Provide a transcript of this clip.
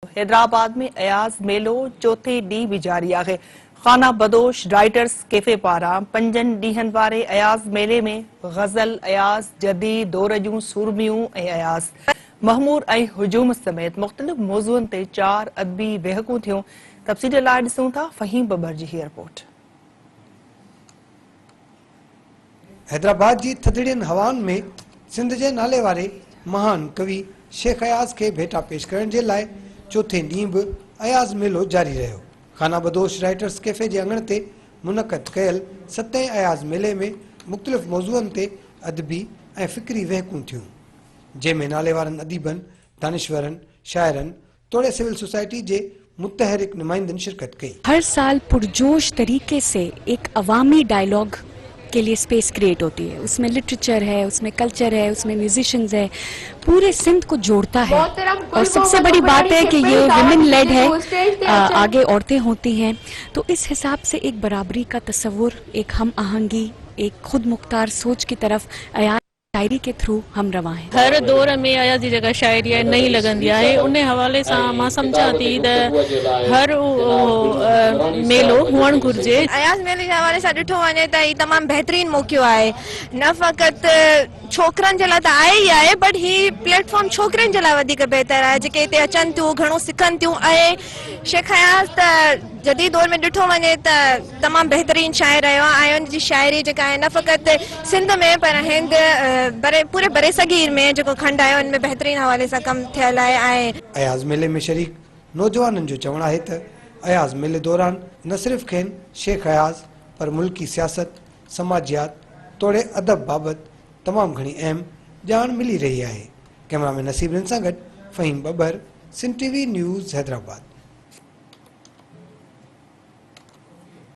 हैदराबाद में अयाज मेलो चौथे ॾींहुं बि जारी आहे। खाना बदोश राइटर्स कैफे पारां 5 ॾींहनि वारे अयाज मेले में गज़ल, अयाज, जदीद दौर जूं सुरमियूं ऐं अयाज, महमूर ऐं हुजूम समेत मुख़्तलिफ़ मौज़ूअनि ते 4 अदबी बहकूं थियूं। तफ़सील लाइ ॾिसूं था फ़हीम बबर जी हीअ रिपोर्ट। हैदराबाद जी थधिड़ियुनि हवाउनि में सिंध जे नाले वारे महान कवि शेख अयाज खे भेटा पेश करण जे लाइ चौथे ॾींहुं बि अयाज मेलो जारी रहियो। खाना बदोश राइटर्स कैफे जे अंगण ते मुनक़द कयल 7हें अयाज मेले में मुख़्तलिफ़ मौज़ूअनि ते अदबी ऐं फ़िक्री वहकूं थियूं, जंहिंमें नाले वारनि अदीबनि, दानिशवरनि, शाइरनि तोड़े सिविल सोसाइटी जे मुतहरिक नुमाइंदनि शिरकत कई। हर साल पुरजोश तरीके से एक अवामी डायलॉग के लिए स्पेस क्रिएट होती है। उसमें लिटरेचर है, उसमें कल्चर है, उसमें म्यूजिशियंस है, पूरे सिंध को जोड़ता है। और सबसे बड़ी बात है कि ये विमेन लेड है, आगे औरतें होती हैं, तो इस हिसाब से एक बराबरी का तस्वुर, एक हम आहंगी, एक खुद मुख्तार सोच की तरफ अयाज शायरी के थ्रू हम रवा हैं। हर दौर में अयाज जी जगह शायरी है नहीं लगंदी है, उन हवाले से मां समझा थी हर मेलो हुअण घुर्जे। अयाज मेले के हवाले से ॾिठो वञे त ही तमाम बेहतरीन मौक़ो आहे, न फ़क़त छोकरनि जे लाइ त आहे ई आहे, बट ही प्लेटफॉर्म छोकरनि जे लाइ वधीक बेहतर आहे, जेके हिते अचनि थियूं, घणो सिखनि थियूं। ऐं शेख अयाज त जदीद दौर में ॾिठो वञे त तमाम बेहतरीन शाइर रहियो आहे। ऐं उनजी शाइरी जेका आहे न फ़क़त सिंध में पर हिंद पूरे बरे सगीर में जेको खंड आहे उनमें बेहतरीन हवाले सां कमु थियल आहे। अयाज मेले में शरीक नौजवाननि जो चवणु आहे त अयाज मेले दौरान न सिर्फ़ खेनि शेख अयाज पर मुल्की सियासत, समाजियात तोड़े अदब बाबति तमामु घणी अहम ॼाण मिली रही आहे। कैमरामैन नसीब सां गॾु फ़हीम बबर, सिंध टीवी न्यूज़, हैदराबाद।